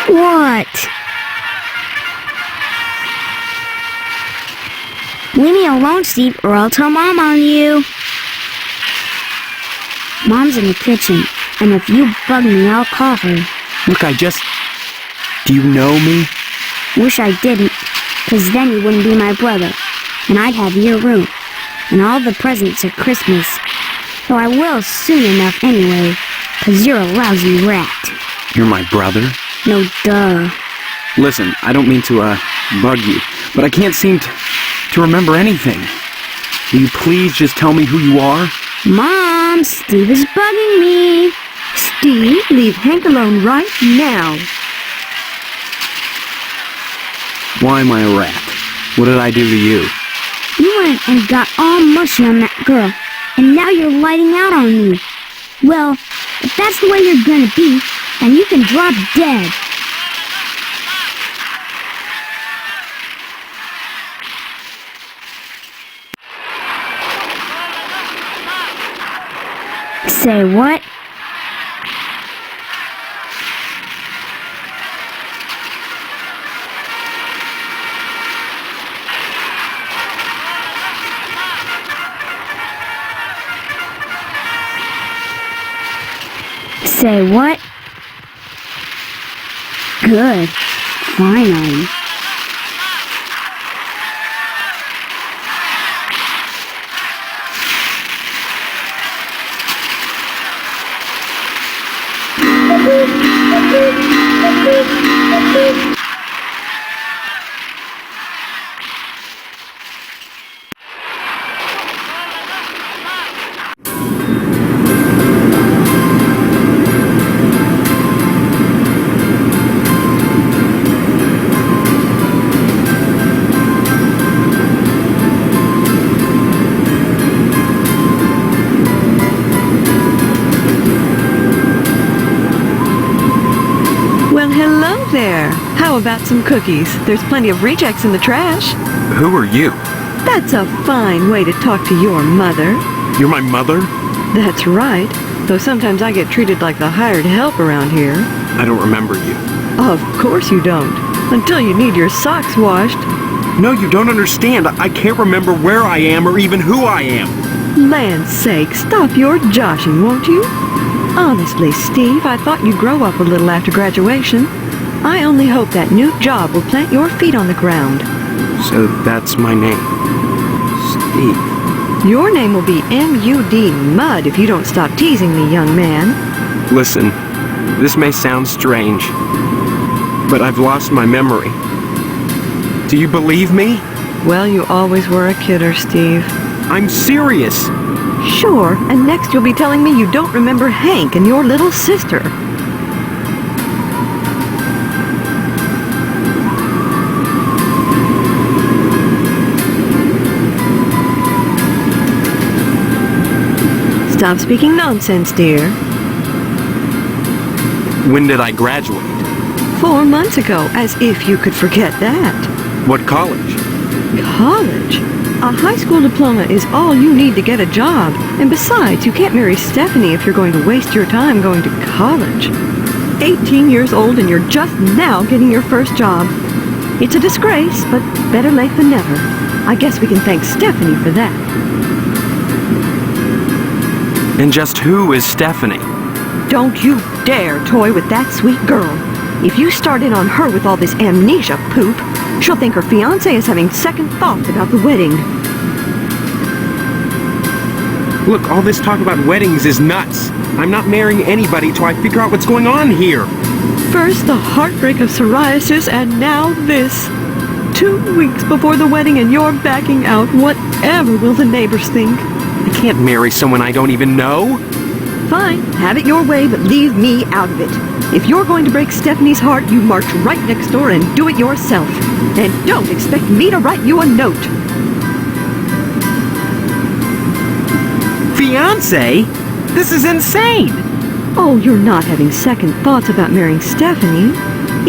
What? Leave me alone, Steve, or I'll tell Mom on you. Mom's in the kitchen, and if you bug me, I'll call her. Look, do you know me? Wish I didn't, 'cause then you wouldn't be my brother, and I'd have your room, and all the presents at Christmas. Though I will soon enough anyway, 'cause you're a lousy rat. You're my brother? No, duh. Listen, I don't mean to, bug you, but I can't seem to remember anything. Will you please just tell me who you are? Mom, Steve is bugging me. Steve, leave Hank alone right now. Why am I a rat? What did I do to you? You went and got all mushy on that girl, and now you're lighting out on me. Well, if that's the way you're gonna be, then you can drop dead. Say what? Say what? Good. Finally. Hello there. How about some cookies? There's plenty of rejects in the trash. Who are you? That's a fine way to talk to your mother. You're my mother? That's right. Though sometimes I get treated like the hired help around here. I don't remember you. Of course you don't. Until you need your socks washed. No, you don't understand. I can't remember where I am or even who I am. Land's sake, stop your joshing, won't you? Honestly, Steve, I thought you'd grow up a little after graduation. I only hope that new job will plant your feet on the ground. So that's my name. Steve. Your name will be M.U.D. Mud if you don't stop teasing me, young man. Listen, this may sound strange, but I've lost my memory. Do you believe me? Well, you always were a kidder, Steve. I'm serious. Sure, and next you'll be telling me you don't remember Hank and your little sister. Stop speaking nonsense, dear. When did I graduate? 4 months ago, as if you could forget that. What college? College? A high school diploma is all you need to get a job. And besides, you can't marry Stephanie if you're going to waste your time going to college. 18 years old and you're just now getting your first job. It's a disgrace, but better late than never. I guess we can thank Stephanie for that. And just who is Stephanie? Don't you dare toy with that sweet girl. If you start in on her with all this amnesia poop, she'll think her fiancé is having second thoughts about the wedding. Look, all this talk about weddings is nuts. I'm not marrying anybody till I figure out what's going on here. First the heartbreak of psoriasis, and now this. 2 weeks before the wedding and you're backing out. Whatever will the neighbors think? I can't marry someone I don't even know. Fine, have it your way, but leave me out of it. If you're going to break Stephanie's heart, you march right next door and do it yourself. And don't expect me to write you a note. Fiancé? This is insane! Oh, you're not having second thoughts about marrying Stephanie?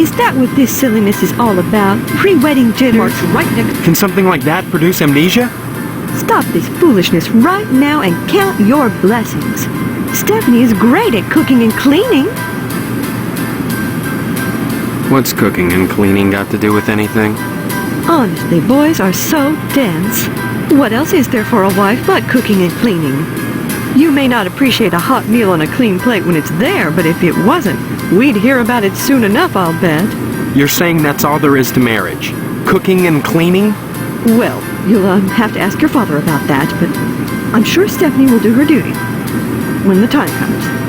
Is that what this silliness is all about? Pre-wedding jitters? March right next... Can something like that produce amnesia? Stop this foolishness right now and count your blessings. Stephanie is great at cooking and cleaning. What's cooking and cleaning got to do with anything? Honestly, boys are so dense. What else is there for a wife but cooking and cleaning? You may not appreciate a hot meal on a clean plate when it's there, but if it wasn't, we'd hear about it soon enough, I'll bet. You're saying that's all there is to marriage? Cooking and cleaning? Well, you'll have to ask your father about that, but I'm sure Stephanie will do her duty when the time comes.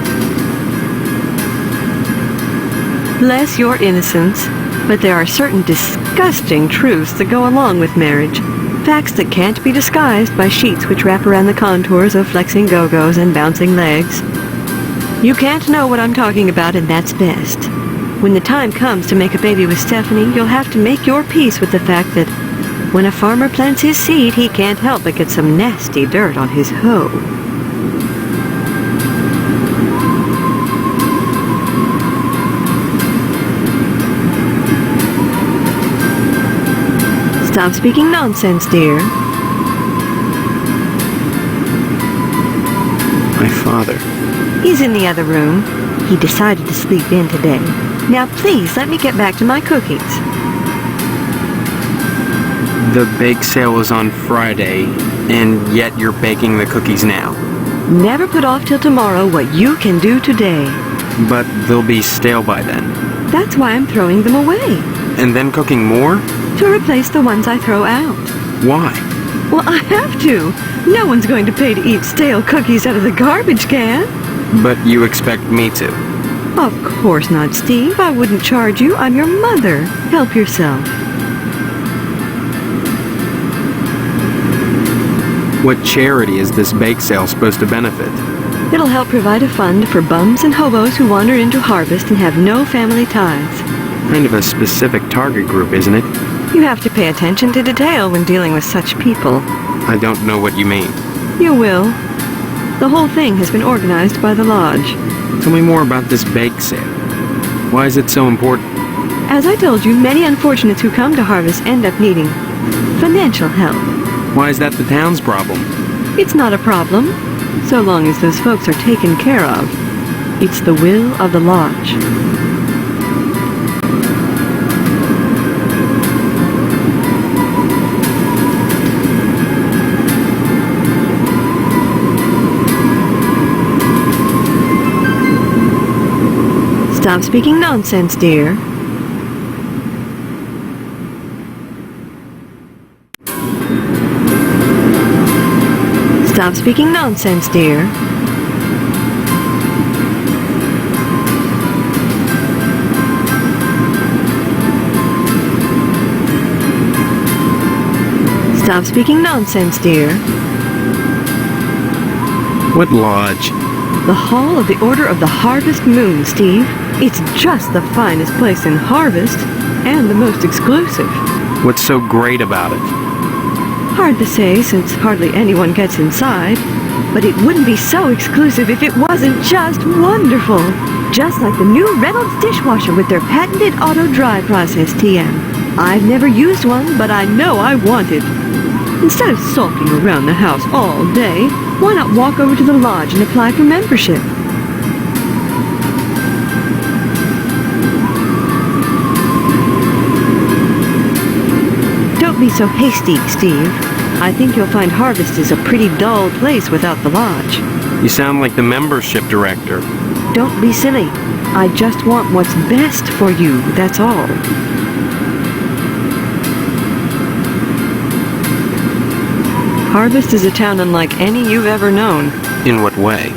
Bless your innocence, but there are certain disgusting truths that go along with marriage. Facts that can't be disguised by sheets which wrap around the contours of flexing go-go's and bouncing legs. You can't know what I'm talking about, and that's best. When the time comes to make a baby with Stephanie, you'll have to make your peace with the fact that when a farmer plants his seed, he can't help but get some nasty dirt on his hoe. Stop speaking nonsense, dear. My father. He's in the other room. He decided to sleep in today. Now please, let me get back to my cookies. The bake sale is on Friday, and yet you're baking the cookies now. Never put off till tomorrow what you can do today. But they'll be stale by then. That's why I'm throwing them away. And then cooking more? To replace the ones I throw out. Why? Well, I have to. No one's going to pay to eat stale cookies out of the garbage can. But you expect me to. Of course not, Steve. I wouldn't charge you. I'm your mother. Help yourself. What charity is this bake sale supposed to benefit? It'll help provide a fund for bums and hobos who wander into harvest and have no family ties. Kind of a specific target group, isn't it? You have to pay attention to detail when dealing with such people. I don't know what you mean. You will. The whole thing has been organized by the lodge. Tell me more about this bake sale. Why is it so important? As I told you, many unfortunates who come to harvest end up needing financial help. Why is that the town's problem? It's not a problem, so long as those folks are taken care of. It's the will of the lodge. Stop speaking nonsense, dear. Stop speaking nonsense, dear. Stop speaking nonsense, dear. What lodge? The Hall of the Order of the Harvest Moon, Steve. It's just the finest place in Harvest, and the most exclusive. What's so great about it? Hard to say, since hardly anyone gets inside. But it wouldn't be so exclusive if it wasn't just wonderful. Just like the new Reynolds dishwasher with their patented auto-dry process, TM. I've never used one, but I know I want it. Instead of sulking around the house all day, why not walk over to the lodge and apply for membership? Don't be so hasty, Steve. I think you'll find Harvest is a pretty dull place without the lodge. You sound like the membership director. Don't be silly. I just want what's best for you, that's all. Harvest is a town unlike any you've ever known. In what way?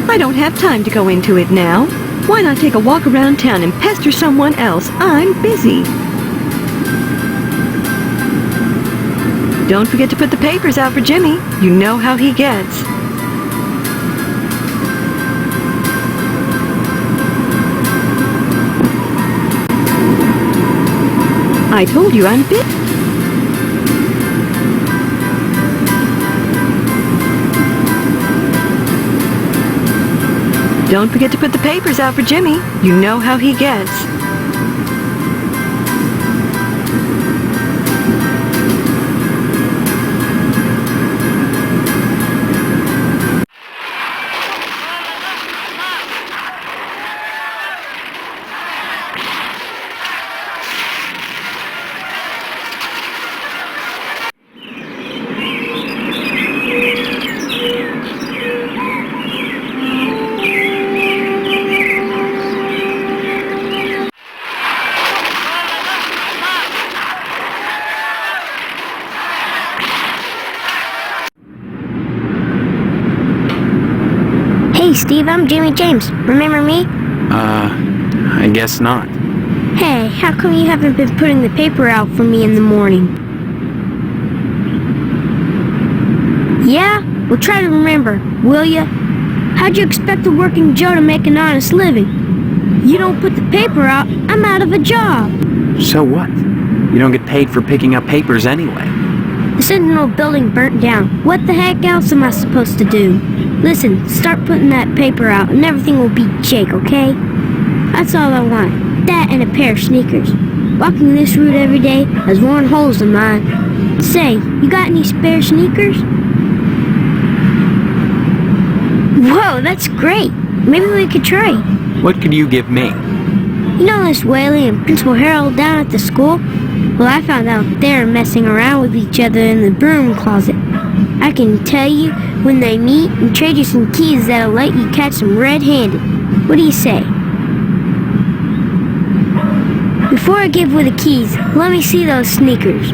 I don't have time to go into it now. Why not take a walk around town and pester someone else? I'm busy. Don't forget to put the papers out for Jimmy. You know how he gets. I told you I'm busy. Don't forget to put the papers out for Jimmy. You know how he gets. Hey, Steve, I'm Jimmy James. Remember me? I guess not. Hey, how come you haven't been putting the paper out for me in the morning? Yeah? Well, try to remember, will ya? How'd you expect a working Joe to make an honest living? You don't put the paper out, I'm out of a job. So what? You don't get paid for picking up papers anyway. The Sentinel building burnt down. What the heck else am I supposed to do? Listen, start putting that paper out and everything will be Jake, okay? That's all I want. That and a pair of sneakers. Walking this route every day has worn holes in mine. Say, you got any spare sneakers? Whoa, that's great. Maybe we could trade. What could you give me? You know Miss Whaley and Principal Harold down at the school? Well, I found out they're messing around with each other in the broom closet. I can tell you when they meet and trade you some keys that'll let you catch them red-handed. What do you say? Before I give away the keys, let me see those sneakers.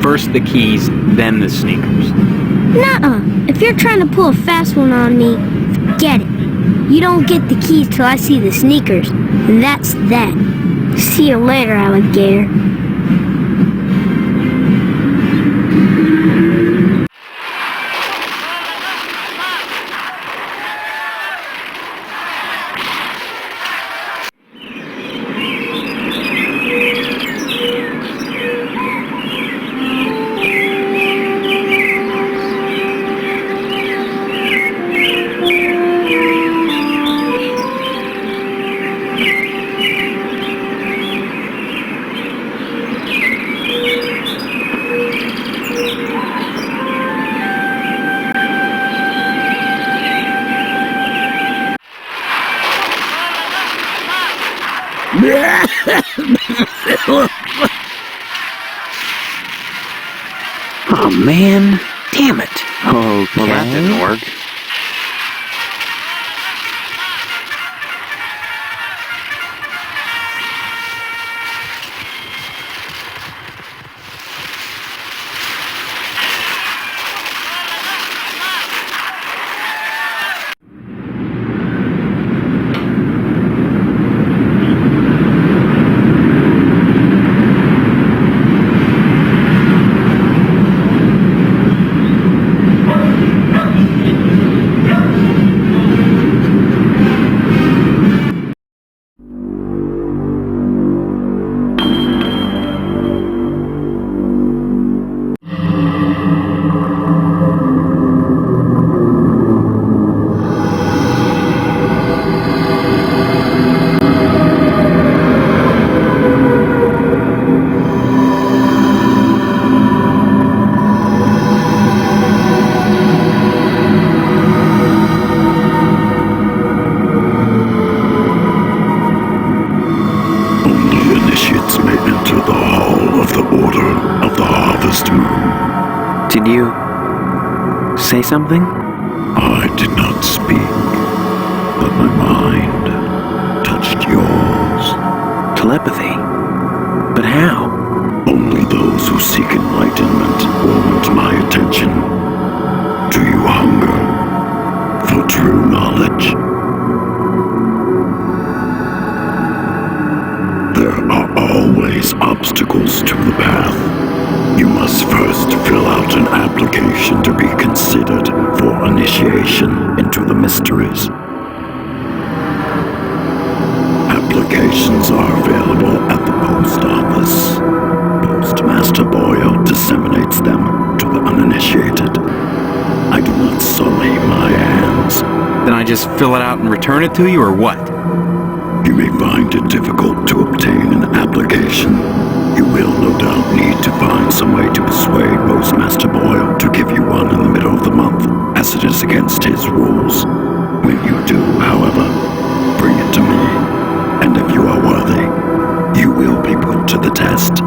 First the keys, then the sneakers. Nuh-uh. If you're trying to pull a fast one on me, forget it. You don't get the keys till I see the sneakers, and that's that. See you later, alligator. Oh, man. Damn it. Oh, well, that didn't work. Did you say something? I did not speak, but my mind touched yours. Telepathy? But how? Only those who seek enlightenment want my attention. Do you hunger for true knowledge? There are always obstacles to the path. You must first fill out an application to be considered for initiation into the mysteries. Applications are available at the post office. Postmaster Boyle disseminates them to the uninitiated. I do not sully my hands. Then I just fill it out and return it to you, or what? You may find it difficult to obtain an application. You will no doubt need to find some way to persuade Postmaster Boyle to give you one in the middle of the month, as it is against his rules. When you do, however, bring it to me, and if you are worthy, you will be put to the test.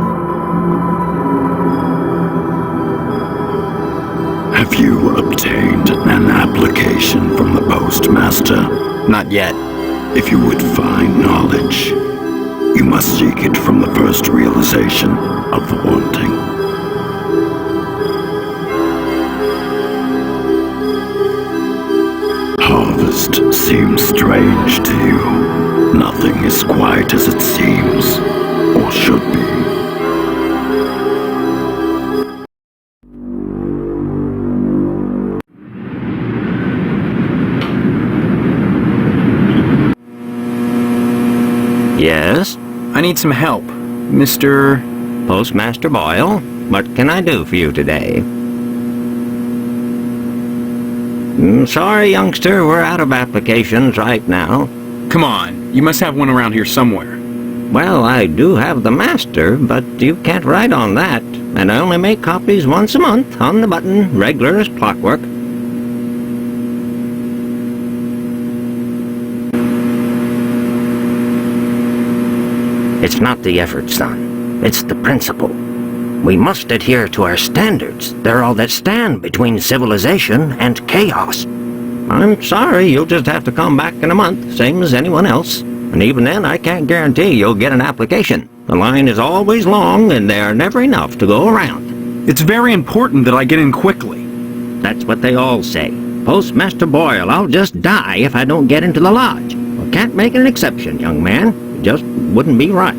Have you obtained an application from the Postmaster? Not yet. If you would find knowledge, you must seek it from the first realization of the wanting. Harvest seems strange to you. Nothing is quite as it seems, or should be. Yes? I need some help, Mr. Postmaster Boyle, what can I do for you today? Sorry, youngster, we're out of applications right now. Come on, you must have one around here somewhere. Well, I do have the master, but you can't write on that, and I only make copies once a month, on the button, regular as clockwork. It's not the effort, son. It's the principle. We must adhere to our standards. They're all that stand between civilization and chaos. I'm sorry, you'll just have to come back in a month, same as anyone else. And even then, I can't guarantee you'll get an application. The line is always long, and there are never enough to go around. It's very important that I get in quickly. That's what they all say. Postmaster Boyle, I'll just die if I don't get into the lodge. I can't make an exception, young man. It just wouldn't be right.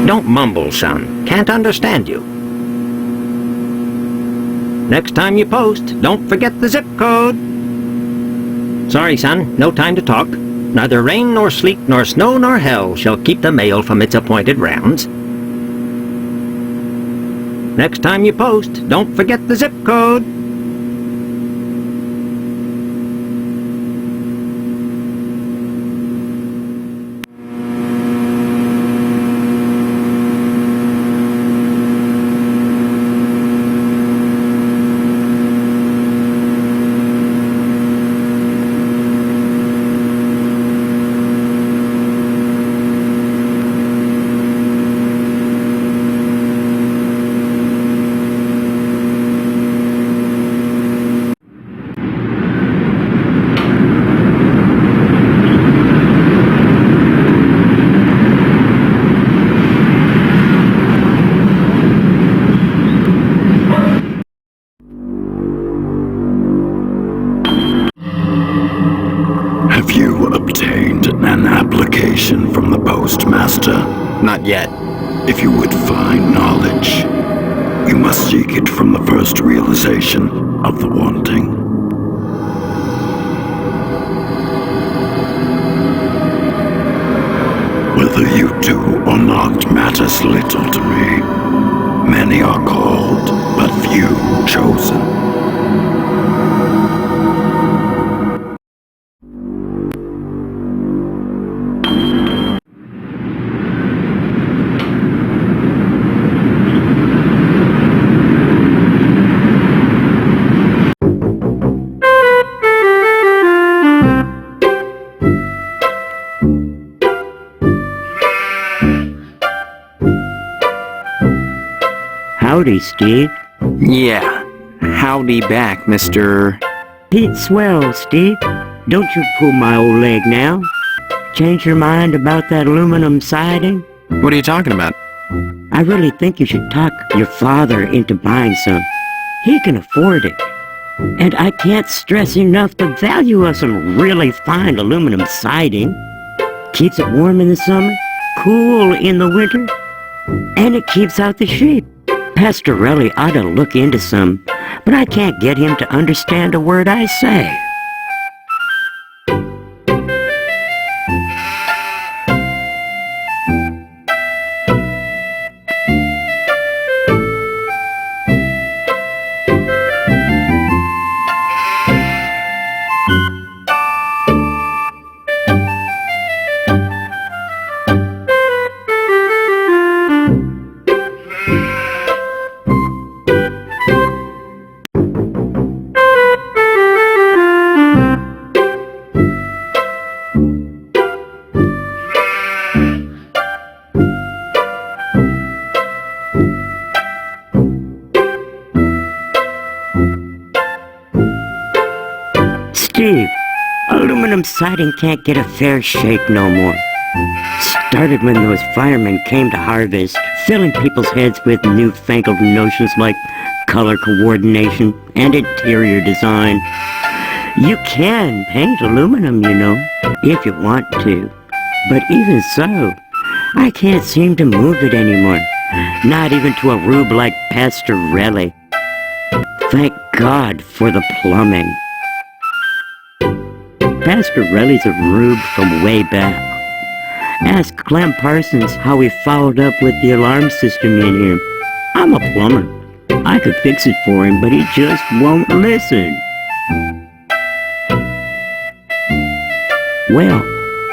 Don't mumble, son. Can't understand you. Next time you post, don't forget the zip code. Sorry, son. No time to talk. Neither rain nor sleet nor snow nor hell shall keep the mail from its appointed rounds. Next time you post, don't forget the zip code. Have you obtained an application from the postmaster? Not yet. If you would find knowledge, you must seek it from the first realization of the wanting. Whether you do or not matters little to me. Many are called, but few chosen. Howdy, Steve. Yeah. Howdy back, Mr. Pete swell, Steve. Don't you pull my old leg now. Change your mind about that aluminum siding? What are you talking about? I really think you should talk your father into buying some. He can afford it. And I can't stress enough the value of some really fine aluminum siding. Keeps it warm in the summer, cool in the winter, and it keeps out the sheep. Pastorelli ought to look into some, but I can't get him to understand a word I say. Steve, aluminum siding can't get a fair shake no more. Started when those firemen came to harvest, filling people's heads with newfangled notions like color coordination and interior design. You can paint aluminum, you know, if you want to. But even so, I can't seem to move it anymore. Not even to a rube like Pastorelli. Thank God for the plumbing. Pastorelli's a rube from way back. Ask Clem Parsons how he followed up with the alarm system in here. I'm a plumber. I could fix it for him, but he just won't listen. Well,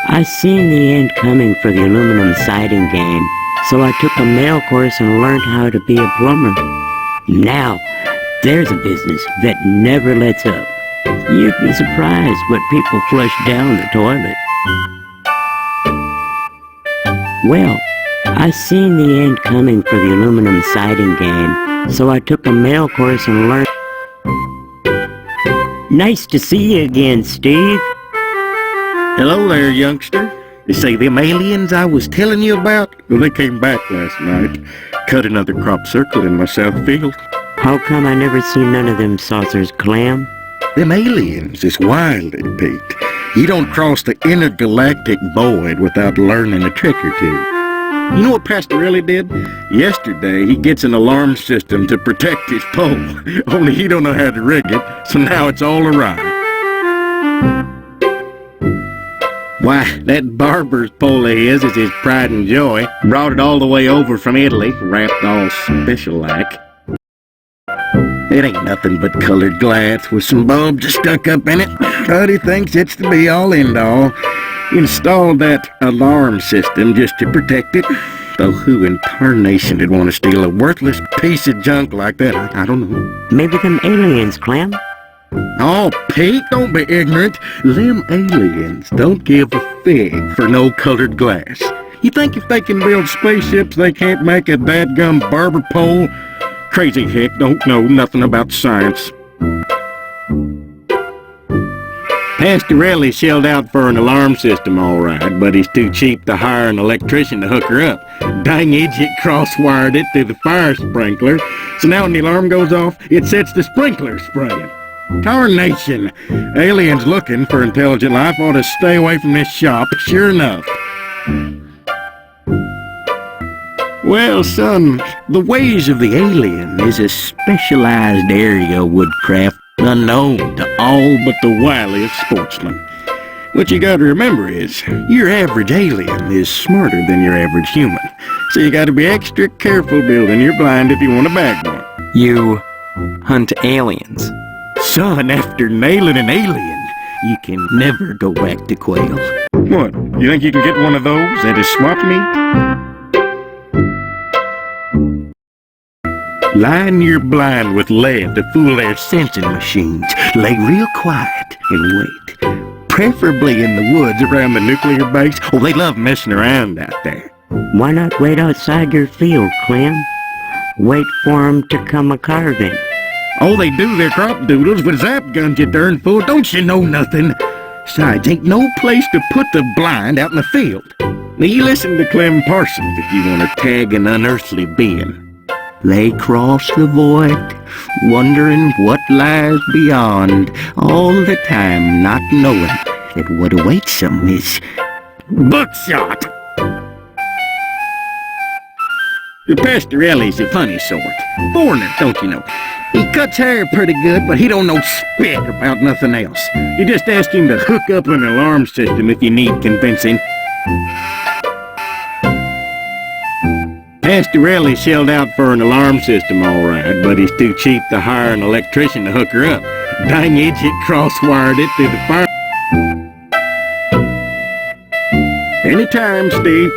I seen the end coming for the aluminum siding game, so I took a mail course and learned how to be a plumber. Now, there's a business that never lets up. You'd be surprised what people flush down the toilet. Well, I seen the end coming for the aluminum siding game, so I took a mail course and learned. Nice to see you again, Steve. Hello there, youngster. You say them aliens I was telling you about? Well, they came back last night. Cut another crop circle in my south field. How come I never seen none of them saucers, Clam? Them aliens is wily, Pete. You don't cross the intergalactic void without learning a trick or two. You know what Pastorelli did? Yesterday, he gets an alarm system to protect his pole. Only he don't know how to rig it, so now it's all awry. Why, that barber's pole of his is his pride and joy. Brought it all the way over from Italy, wrapped all special-like. It ain't nothing but colored glass with some bulbs stuck up in it, but he thinks it's the be-all, end-all. Installed that alarm system just to protect it. Though who in tarnation would want to steal a worthless piece of junk like that? I don't know. Maybe them aliens, Clam? Oh, Pete, don't be ignorant. Them aliens don't give a fig for no colored glass. You think if they can build spaceships, they can't make a dadgum barber pole? Crazy hick don't know nothing about science. Pastorelli shelled out for an alarm system, all right, but he's too cheap to hire an electrician to hook her up. Dang idiot cross-wired it through the fire sprinkler, so now when the alarm goes off, it sets the sprinkler spraying. Tarnation! Aliens looking for intelligent life ought to stay away from this shop, sure enough. Well, son, the ways of the alien is a specialized area of woodcraft unknown to all but the wiliest sportsmen. What you gotta remember is, your average alien is smarter than your average human, so you gotta be extra careful building your blind if you want to bag one. You hunt aliens. Son, after nailing an alien, you can never go back to quail. What, you think you can get one of those at a swap meet? Line your blind with lead to fool their sensing machines. Lay real quiet and wait. Preferably in the woods around the nuclear base. Oh, they love messing around out there. Why not wait outside your field, Clem? Wait for 'em to come a-carving. Oh, they do their crop doodles with zap guns, you darn fool. Don't you know nothing? Besides, ain't no place to put the blind out in the field. Now, you listen to Clem Parsons if you want to tag an unearthly being. They cross the void, wondering what lies beyond, all the time not knowing that what awaits them is buckshot. The Pastorelli's a funny sort. Foreigner, don't you know? He cuts hair pretty good, but he don't know spit about nothing else. You just ask him to hook up an alarm system if you need convincing. Pastorelli shelled out for an alarm system, all right, but he's too cheap to hire an electrician to hook her up. Dang idiot cross-wired it through the fire. Anytime, Steve.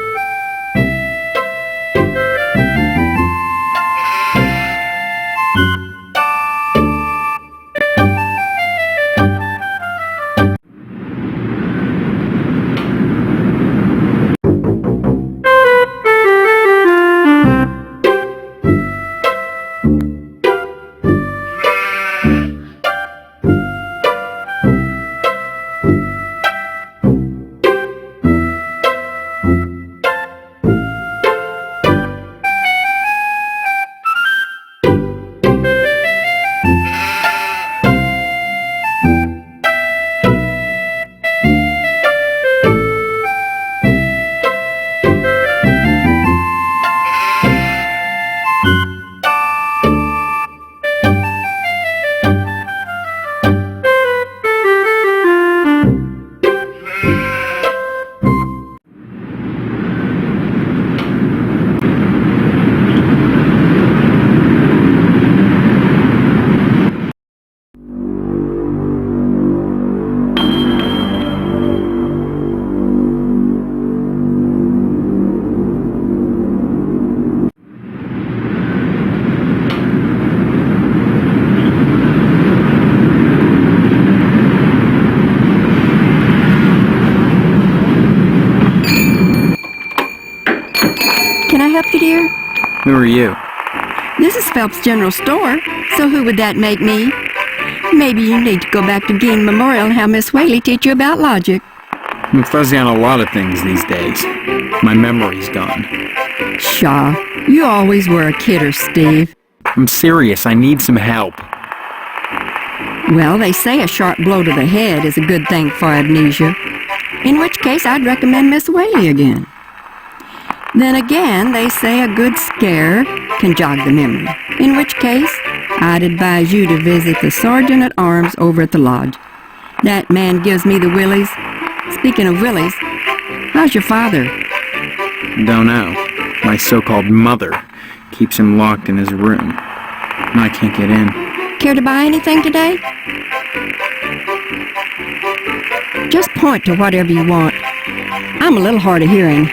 Who are you? This is Phelps General Store, so who would that make me? Maybe you need to go back to Dean Memorial and have Miss Whaley teach you about logic. I'm fuzzy on a lot of things these days. My memory's gone. Pshaw, you always were a kidder, Steve. I'm serious. I need some help. Well, they say a sharp blow to the head is a good thing for amnesia. In which case, I'd recommend Miss Whaley again. Then again, they say a good scare can jog the memory. In which case, I'd advise you to visit the Sergeant at Arms over at the lodge. That man gives me the willies. Speaking of willies, how's your father? Don't know. My so-called mother keeps him locked in his room. And I can't get in. Care to buy anything today? Just point to whatever you want. I'm a little hard of hearing.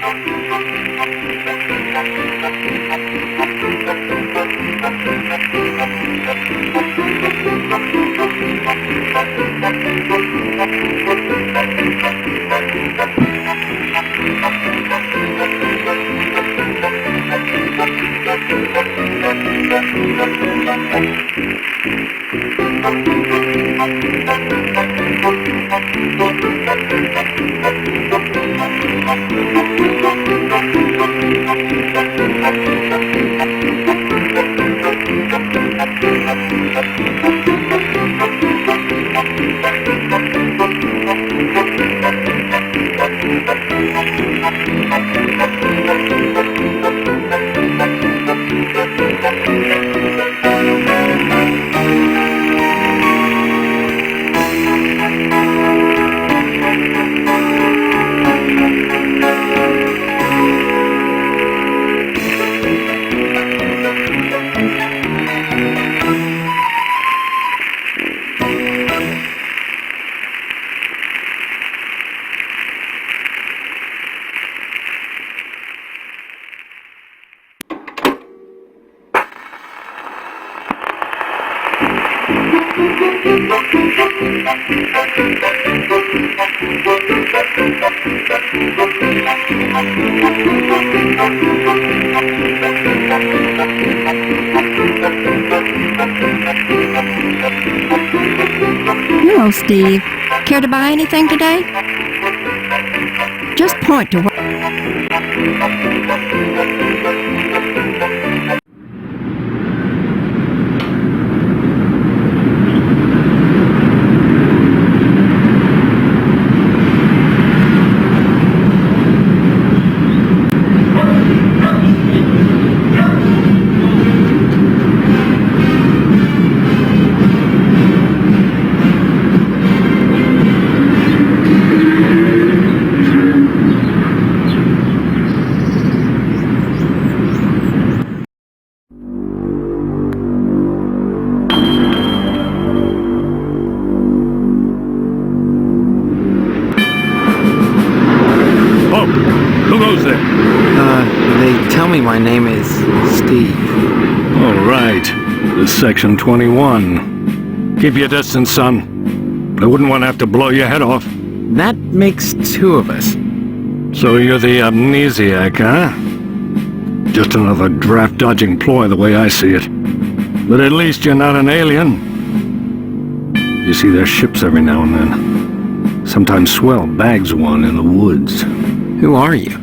Hello, Steve. Care to buy anything today? Just point to what... They tell me my name is Steve. All right. This is Section 21. Keep your distance, son. I wouldn't want to have to blow your head off. That makes two of us. So you're the amnesiac, huh? Just another draft-dodging ploy the way I see it. But at least you're not an alien. You see their ships every now and then. Sometimes Swell bags one in the woods. Who are you?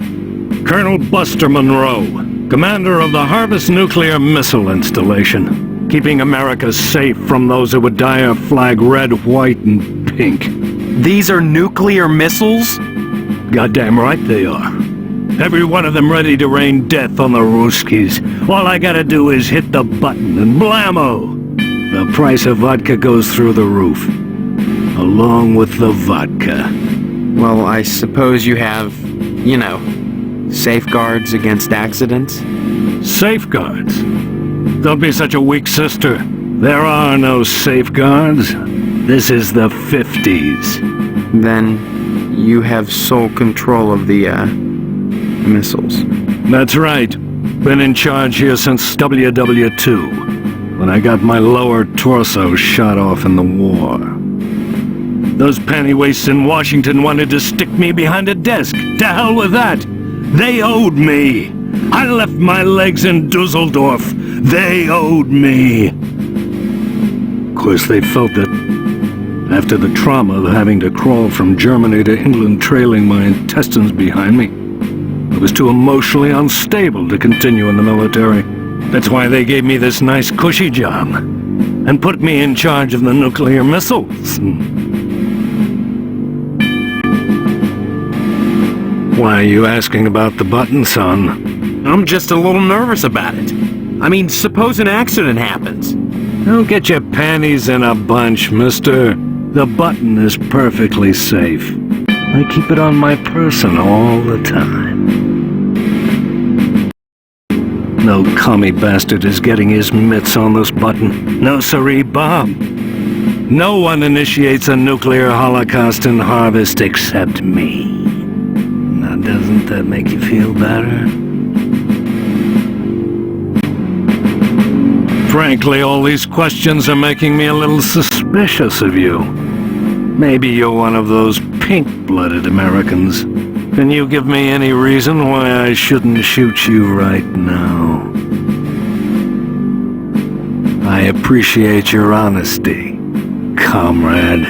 Colonel Buster Monroe, commander of the Harvest Nuclear Missile Installation, keeping America safe from those who would dye our flag red, white, and pink. These are nuclear missiles? Goddamn right they are. Every one of them ready to rain death on the Ruskies. All I gotta do is hit the button and blammo! The price of vodka goes through the roof. Along with the vodka. Well, I suppose you have, you know, safeguards against accidents? Safeguards? Don't be such a weak sister. There are no safeguards. This is the 50s. Then you have sole control of the, missiles. That's right. Been in charge here since WW2, when I got my lower torso shot off in the war. Those pantywaists in Washington wanted to stick me behind a desk. To hell with that! They owed me! I left my legs in Dusseldorf. They owed me. Of course, they felt that after the trauma of having to crawl from Germany to England trailing my intestines behind me, I was too emotionally unstable to continue in the military. That's why they gave me this nice cushy job and put me in charge of the nuclear missiles. Why are you asking about the button, son? I'm just a little nervous about it. I mean, suppose an accident happens. Don't get your panties in a bunch, mister. The button is perfectly safe. I keep it on my person all the time. No commie bastard is getting his mitts on this button. No siree, Bob. No one initiates a nuclear holocaust in Harvest except me. Now, doesn't that make you feel better? Frankly, all these questions are making me a little suspicious of you. Maybe you're one of those pink-blooded Americans. Can you give me any reason why I shouldn't shoot you right now? I appreciate your honesty, comrade.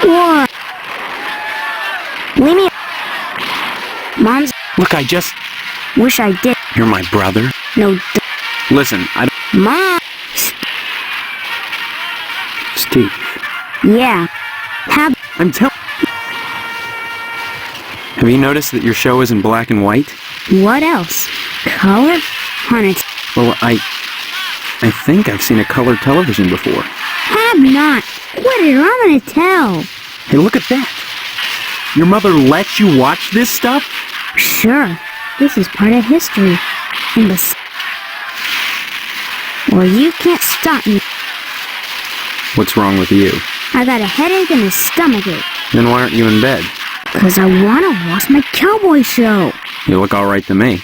What? Leave me. Mom's. Look, I just... Wish I did. You're my brother. No. Listen, Mom. Steve. Yeah. I'm telling... Have you noticed that your show is in black and white? What else? Color? On it. Well, I think I've seen a colored television before. Have not. Quit it or I'm gonna tell. Hey, look at that. Your mother lets you watch this stuff? Sure. This is part of history. And well, you can't stop me. What's wrong with you? I got a headache and a stomachache. Then why aren't you in bed? 'Cause I wanna watch my cowboy show. You look all right to me.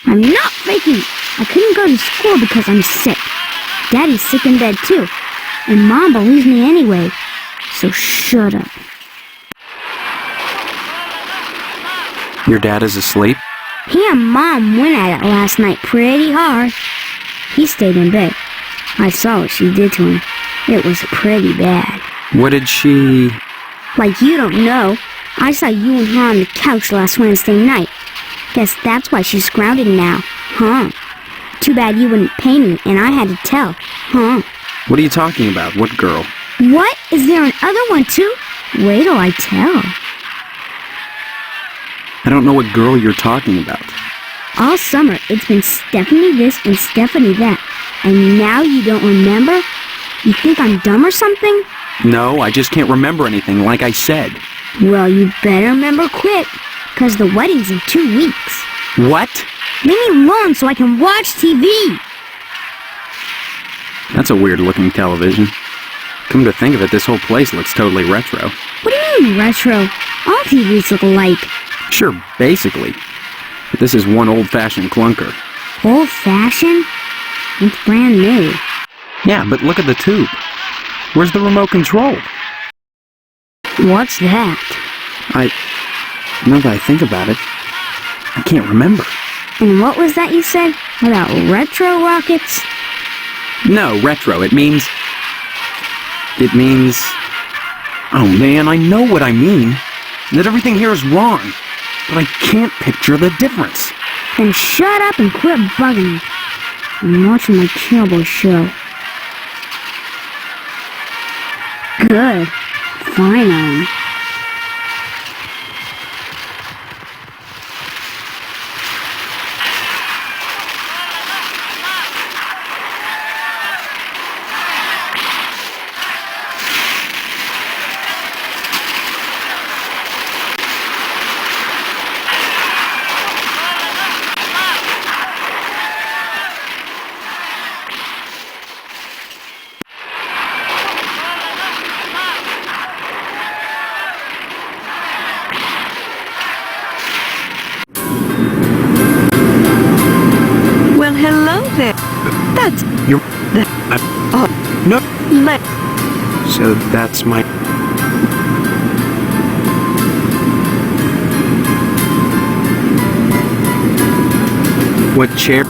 I'm not faking. I couldn't go to school because I'm sick. Daddy's sick in bed too. And Mom believes me anyway. So shut up. Your dad is asleep? He and Mom went at it last night pretty hard. He stayed in bed. I saw what she did to him. It was pretty bad. What did she... Like you don't know. I saw you and her on the couch last Wednesday night. Guess that's why she's grounded now, huh? Too bad you wouldn't pay me and I had to tell, huh? What are you talking about? What girl? What? Is there another one too? Wait till I tell. I don't know what girl you're talking about. All summer, it's been Stephanie this and Stephanie that. And now you don't remember? You think I'm dumb or something? No, I just can't remember anything, like I said. Well, you better remember quick, 'cause the wedding's in 2 weeks. What? Leave me alone so I can watch TV! That's a weird-looking television. Come to think of it, this whole place looks totally retro. What do you mean, retro? All TVs look alike. Sure, basically. But this is one old-fashioned clunker. Old-fashioned? It's brand new. Yeah, but look at the tube. Where's the remote control? What's that? Now that I think about it, I can't remember. And what was that you said? About retro rockets? No, retro. It means... Oh man, I know what I mean. That everything here is wrong. But I can't picture the difference. Then shut up and quit bugging me. I'm watching my cowboy show. Good. Finally. You're... No. Let. So that's my... What chair?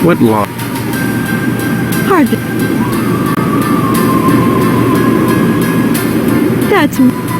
What law? Hard to... That's...